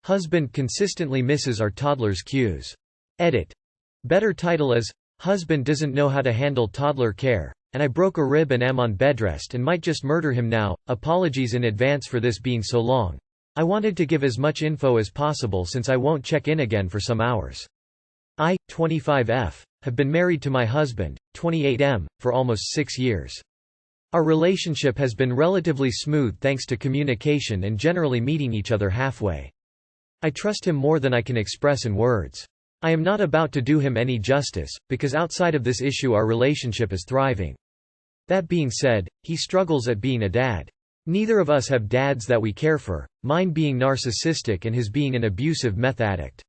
Husband consistently misses our toddler's cues. Edit. Better title as, Husband doesn't know how to handle toddler care, and I broke a rib and am on bedrest and might just murder him now. Apologies in advance for this being so long. I wanted to give as much info as possible since I won't check in again for some hours. I, 25F, have been married to my husband, 28M, for almost 6 years. Our relationship has been relatively smooth thanks to communication and generally meeting each other halfway. I trust him more than I can express in words. I am not about to do him any justice, because outside of this issue our relationship is thriving. That being said, he struggles at being a dad. Neither of us have dads that we care for, mine being narcissistic and his being an abusive meth addict.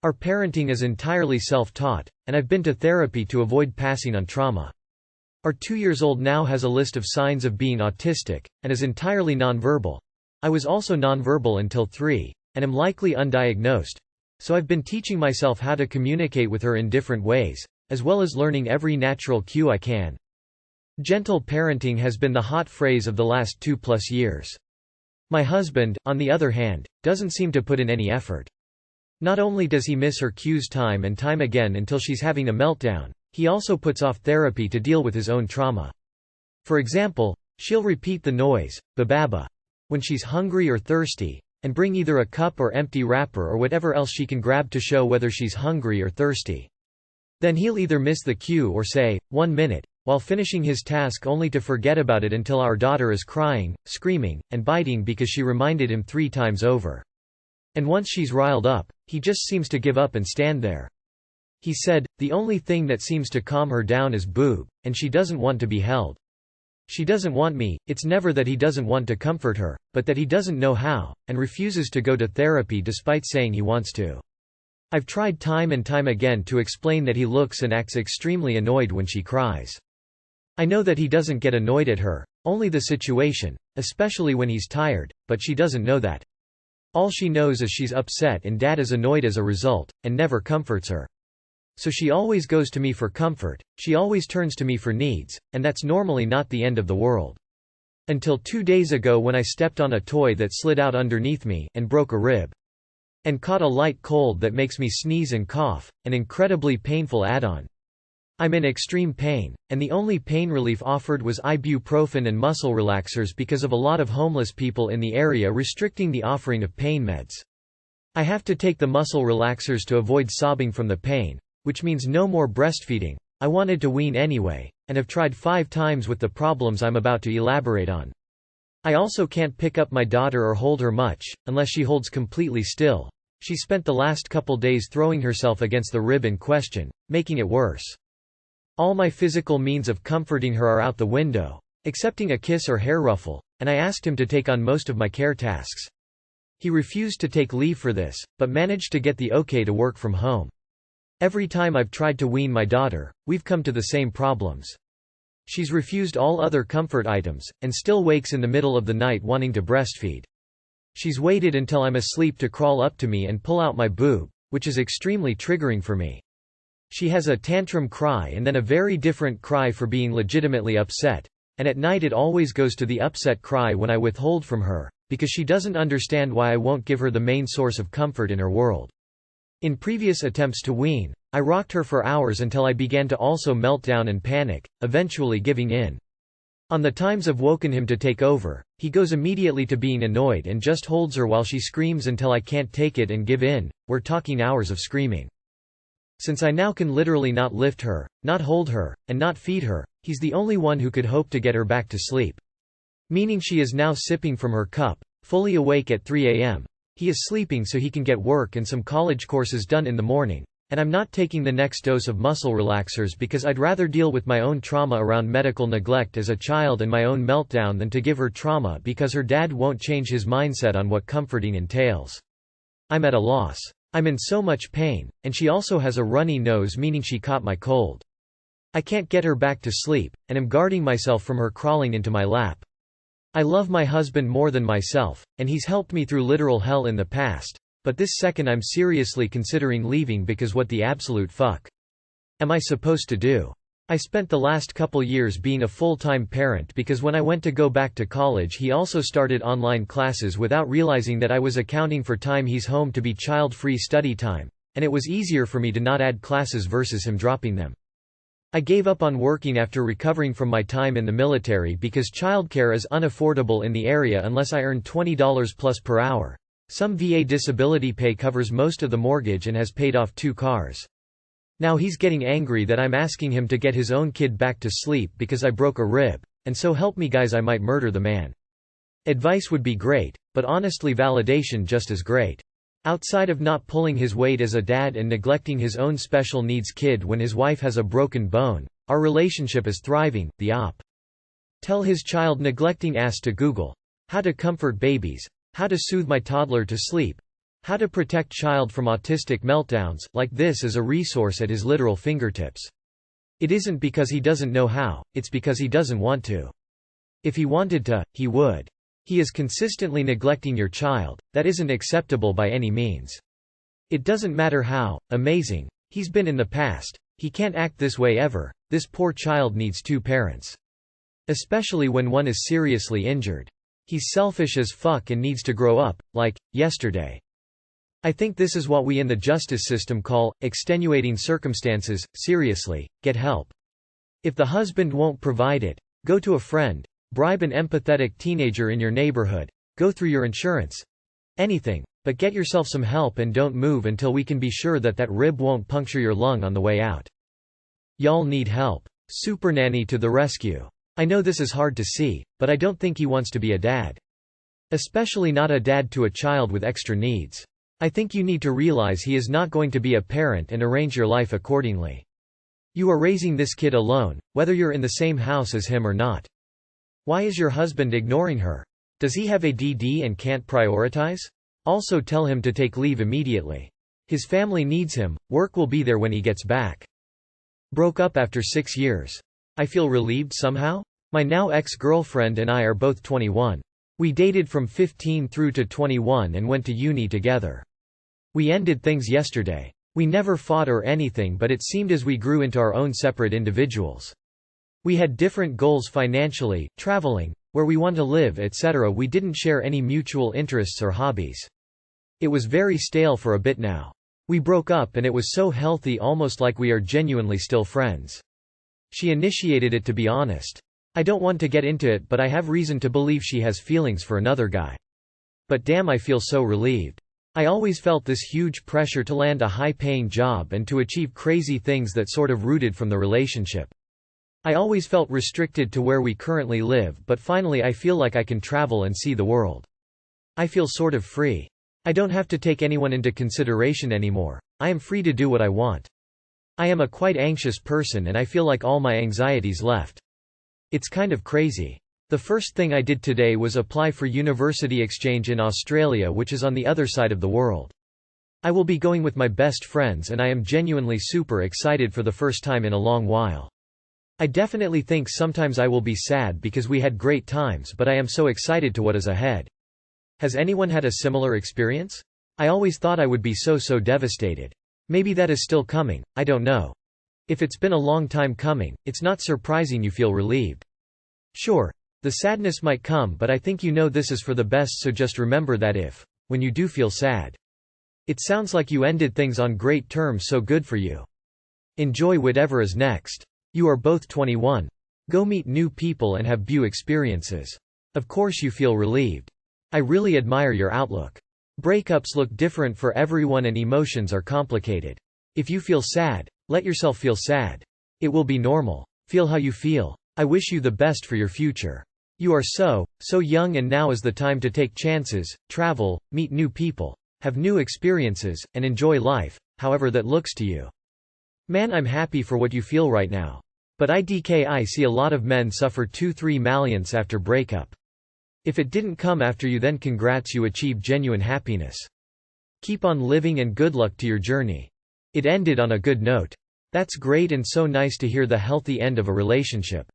Our parenting is entirely self-taught, and I've been to therapy to avoid passing on trauma. Our 2-year-old now has a list of signs of being autistic, and is entirely nonverbal. I was also nonverbal until 3, and am likely undiagnosed. So I've been teaching myself how to communicate with her in different ways, as well as learning every natural cue I can. Gentle parenting has been the hot phrase of the last 2+ years. My husband, on the other hand, doesn't seem to put in any effort. Not only does he miss her cues time and time again until she's having a meltdown, he also puts off therapy to deal with his own trauma. For example, she'll repeat the noise, bababa, when she's hungry or thirsty, and bring either a cup or empty wrapper or whatever else she can grab to show whether she's hungry or thirsty. Then he'll either miss the cue or say, 1 minute, while finishing his task only to forget about it until our daughter is crying, screaming, and biting because she reminded him 3 times over. And once she's riled up, he just seems to give up and stand there. He said, the only thing that seems to calm her down is boob, and she doesn't want to be held. She doesn't want me. It's never that he doesn't want to comfort her, but that he doesn't know how, and refuses to go to therapy despite saying he wants to. I've tried time and time again to explain that he looks and acts extremely annoyed when she cries. I know that he doesn't get annoyed at her, only the situation, especially when he's tired, but she doesn't know that. All she knows is she's upset and Dad is annoyed as a result, and never comforts her. So she always goes to me for comfort, she always turns to me for needs, and that's normally not the end of the world. Until 2 days ago when I stepped on a toy that slid out underneath me and broke a rib. And caught a light cold that makes me sneeze and cough, an incredibly painful add-on. I'm in extreme pain, and the only pain relief offered was ibuprofen and muscle relaxers because of a lot of homeless people in the area restricting the offering of pain meds. I have to take the muscle relaxers to avoid sobbing from the pain, which means no more breastfeeding. I wanted to wean anyway, and have tried 5 times with the problems I'm about to elaborate on. I also can't pick up my daughter or hold her much, unless she holds completely still. She spent the last couple days throwing herself against the rib in question, making it worse. All my physical means of comforting her are out the window, excepting a kiss or hair ruffle, and I asked him to take on most of my care tasks. He refused to take leave for this, but managed to get the okay to work from home. Every time I've tried to wean my daughter, we've come to the same problems. She's refused all other comfort items, and still wakes in the middle of the night wanting to breastfeed. She's waited until I'm asleep to crawl up to me and pull out my boob, which is extremely triggering for me. She has a tantrum cry and then a very different cry for being legitimately upset, and at night it always goes to the upset cry when I withhold from her, because she doesn't understand why I won't give her the main source of comfort in her world. In previous attempts to wean, I rocked her for hours until I began to also melt down and panic, eventually giving in. On the times I've woken him to take over, he goes immediately to being annoyed and just holds her while she screams until I can't take it and give in. We're talking hours of screaming. Since I now can literally not lift her, not hold her, and not feed her, he's the only one who could hope to get her back to sleep. Meaning she is now sipping from her cup, fully awake at 3 a.m. He is sleeping so he can get work and some college courses done in the morning, and I'm not taking the next dose of muscle relaxers because I'd rather deal with my own trauma around medical neglect as a child and my own meltdown than to give her trauma because her dad won't change his mindset on what comforting entails. I'm at a loss. I'm in so much pain, and she also has a runny nose meaning she caught my cold. I can't get her back to sleep, and am guarding myself from her crawling into my lap. I love my husband more than myself, and he's helped me through literal hell in the past, but this second I'm seriously considering leaving because what the absolute fuck am I supposed to do? I spent the last couple years being a full-time parent because when I went to go back to college he also started online classes without realizing that I was accounting for time he's home to be child-free study time, and it was easier for me to not add classes versus him dropping them. I gave up on working after recovering from my time in the military because childcare is unaffordable in the area unless I earn $20 plus per hour. Some VA disability pay covers most of the mortgage and has paid off 2 cars. Now he's getting angry that I'm asking him to get his own kid back to sleep because I broke a rib, and so help me guys, I might murder the man. Advice would be great, but honestly validation just as great. Outside of not pulling his weight as a dad and neglecting his own special needs kid when his wife has a broken bone, our relationship is thriving. The op. Tell his child neglecting ass to Google. How to comfort babies. How to soothe my toddler to sleep. How to protect child from autistic meltdowns. Like this is a resource at his literal fingertips. It isn't because he doesn't know how, it's because he doesn't want to. If he wanted to, he would. He is consistently neglecting your child. That isn't acceptable by any means. It doesn't matter how amazing he's been in the past, he can't act this way ever. This poor child needs 2 parents. Especially when one is seriously injured. He's selfish as fuck and needs to grow up, like, yesterday. I think this is what we in the justice system call extenuating circumstances. Seriously, get help. If the husband won't provide it, go to a friend, bribe an empathetic teenager in your neighborhood, go through your insurance. Anything, but get yourself some help and don't move until we can be sure that that rib won't puncture your lung on the way out. Y'all need help. Super nanny to the rescue. I know this is hard to see, but I don't think he wants to be a dad. Especially not a dad to a child with extra needs. I think you need to realize he is not going to be a parent and arrange your life accordingly. You are raising this kid alone, whether you're in the same house as him or not. Why is your husband ignoring her? Does he have ADD and can't prioritize? Also tell him to take leave immediately. His family needs him, work will be there when he gets back. Broke up after 6 years. I feel relieved somehow? My now ex-girlfriend and I are both 21. We dated from 15 through to 21 and went to uni together. We ended things yesterday. We never fought or anything, but it seemed as we grew into our own separate individuals. We had different goals financially, traveling, where we want to live, etc. We didn't share any mutual interests or hobbies. It was very stale for a bit now. We broke up and it was so healthy, almost like we are genuinely still friends. She initiated it, to be honest. I don't want to get into it, but I have reason to believe she has feelings for another guy. But damn, I feel so relieved. I always felt this huge pressure to land a high-paying job and to achieve crazy things that sort of rooted from the relationship. I always felt restricted to where we currently live, but finally I feel like I can travel and see the world. I feel sort of free. I don't have to take anyone into consideration anymore. I am free to do what I want. I am a quite anxious person and I feel like all my anxieties left. It's kind of crazy. The first thing I did today was apply for university exchange in Australia, which is on the other side of the world. I will be going with my best friends and I am genuinely super excited for the first time in a long while. I definitely think sometimes I will be sad because we had great times, but I am so excited to what is ahead. Has anyone had a similar experience? I always thought I would be so devastated. Maybe that is still coming, I don't know. If it's been a long time coming, it's not surprising you feel relieved. Sure, the sadness might come, but I think you know this is for the best, so just remember that when you do feel sad. It sounds like you ended things on great terms, so good for you. Enjoy whatever is next. You are both 21. Go meet new people and have new experiences. Of course you feel relieved. I really admire your outlook. Breakups look different for everyone and emotions are complicated. If you feel sad, let yourself feel sad. It will be normal. Feel how you feel. I wish you the best for your future. You are so young, and now is the time to take chances, travel, meet new people, have new experiences, and enjoy life, however that looks to you. Man, I'm happy for what you feel right now. But I see a lot of men suffer 2-3 mallions after breakup. If it didn't come after you, then congrats, you achieved genuine happiness. Keep on living and good luck to your journey. It ended on a good note. That's great and so nice to hear the healthy end of a relationship.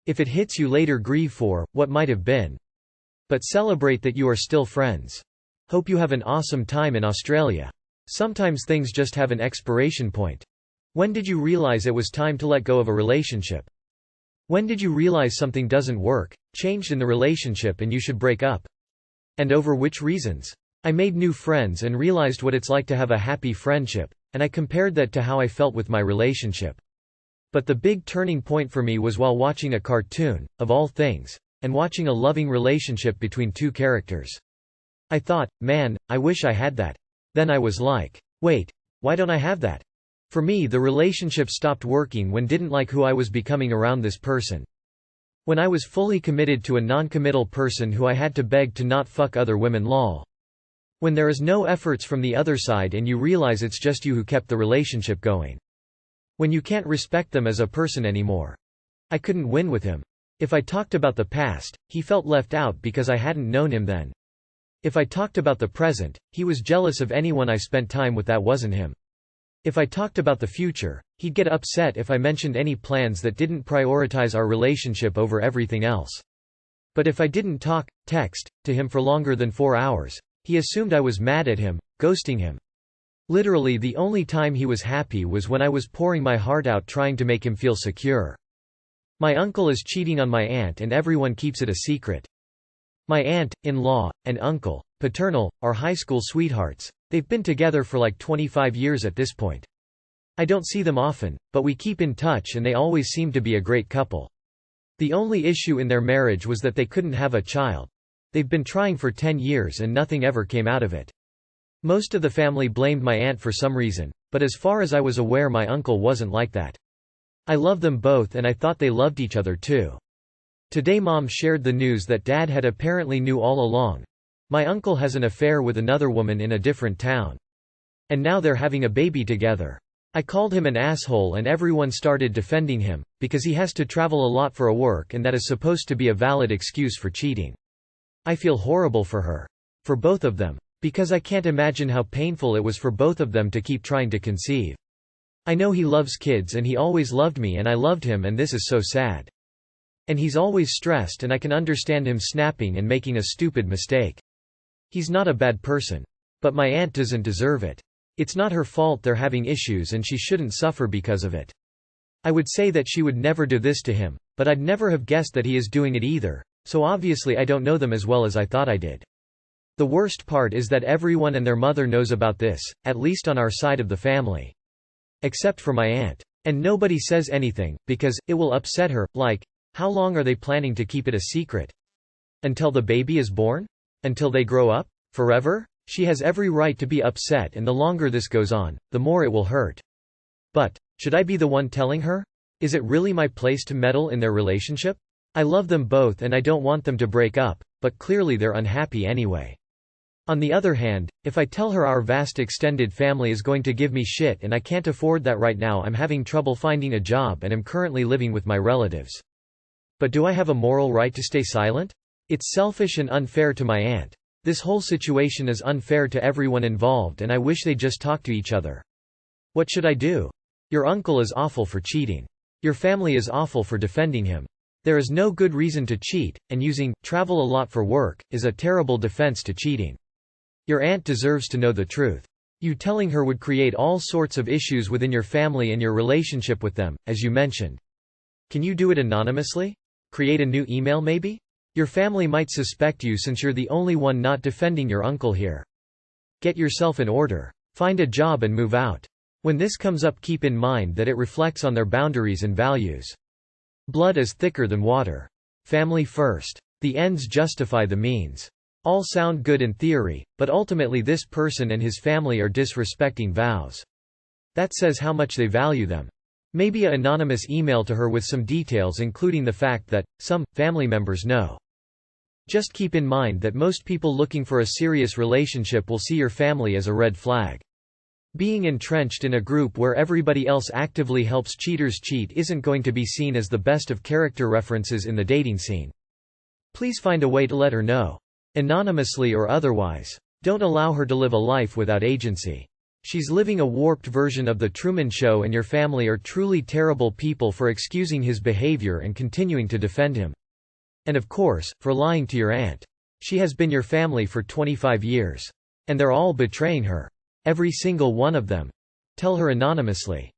If it hits you later, grieve for what might have been. But celebrate that you are still friends. Hope you have an awesome time in Australia. Sometimes things just have an expiration point. When did you realize it was time to let go of a relationship? When did you realize something doesn't work, changed in the relationship and you should break up? And over which reasons? I made new friends and realized what it's like to have a happy friendship, and I compared that to how I felt with my relationship. But the big turning point for me was while watching a cartoon, of all things, and watching a loving relationship between two characters. I thought, man, I wish I had that. Then I was like, wait, why don't I have that? For me, the relationship stopped working when didn't like who I was becoming around this person. When I was fully committed to a non-committal person who I had to beg to not fuck other women lol. When there is no efforts from the other side and you realize it's just you who kept the relationship going. When you can't respect them as a person anymore. I couldn't win with him. If I talked about the past, he felt left out because I hadn't known him then. If I talked about the present, he was jealous of anyone I spent time with that wasn't him. If I talked about the future, he'd get upset if I mentioned any plans that didn't prioritize our relationship over everything else. But if I didn't talk, text, to him for longer than 4 hours, he assumed I was mad at him, ghosting him. Literally the only time he was happy was when I was pouring my heart out trying to make him feel secure. My uncle is cheating on my aunt and everyone keeps it a secret. My aunt-in-law, and uncle, paternal, are high school sweethearts. They've been together for like 25 years at this point. I don't see them often, but we keep in touch and they always seem to be a great couple. The only issue in their marriage was that they couldn't have a child. They've been trying for 10 years and nothing ever came out of it. Most of the family blamed my aunt for some reason, but as far as I was aware my uncle wasn't like that. I love them both and I thought they loved each other too. Today mom shared the news that dad had apparently knew all along. My uncle has an affair with another woman in a different town. And now they're having a baby together. I called him an asshole and everyone started defending him, because he has to travel a lot for a work and that is supposed to be a valid excuse for cheating. I feel horrible for her. For both of them. Because I can't imagine how painful it was for both of them to keep trying to conceive. I know he loves kids and he always loved me and I loved him and this is so sad. And he's always stressed and I can understand him snapping and making a stupid mistake. He's not a bad person. But my aunt doesn't deserve it. It's not her fault they're having issues and she shouldn't suffer because of it. I would say that she would never do this to him, but I'd never have guessed that he is doing it either. So obviously I don't know them as well as I thought I did. The worst part is that everyone and their mother knows about this, at least on our side of the family. Except for my aunt. And nobody says anything, because it will upset her, like, how long are they planning to keep it a secret? Until the baby is born? Until they grow up? Forever? She has every right to be upset and the longer this goes on, the more it will hurt. But, should I be the one telling her? Is it really my place to meddle in their relationship? I love them both and I don't want them to break up, but clearly they're unhappy anyway. On the other hand, if I tell her our vast extended family is going to give me shit and I can't afford that right now, I'm having trouble finding a job and am currently living with my relatives. But do I have a moral right to stay silent? It's selfish and unfair to my aunt. This whole situation is unfair to everyone involved and I wish they just talk to each other. What should I do? Your uncle is awful for cheating. Your family is awful for defending him. There is no good reason to cheat, and using travel a lot for work is a terrible defense to cheating. Your aunt deserves to know the truth. You telling her would create all sorts of issues within your family and your relationship with them, as you mentioned. Can you do it anonymously? Create a new email maybe? Your family might suspect you since you're the only one not defending your uncle here. Get yourself in order. Find a job and move out. When this comes up, keep in mind that it reflects on their boundaries and values. Blood is thicker than water. Family first. The ends justify the means. All sound good in theory, but ultimately this person and his family are disrespecting vows. That says how much they value them. Maybe an anonymous email to her with some details including the fact that some family members know. Just keep in mind that most people looking for a serious relationship will see your family as a red flag. Being entrenched in a group where everybody else actively helps cheaters cheat isn't going to be seen as the best of character references in the dating scene. Please find a way to let her know. Anonymously or otherwise. Don't allow her to live a life without agency. She's living a warped version of The Truman Show and your family are truly terrible people for excusing his behavior and continuing to defend him. And of course, for lying to your aunt. She has been your family for 25 years. And they're all betraying her. Every single one of them. Tell her anonymously.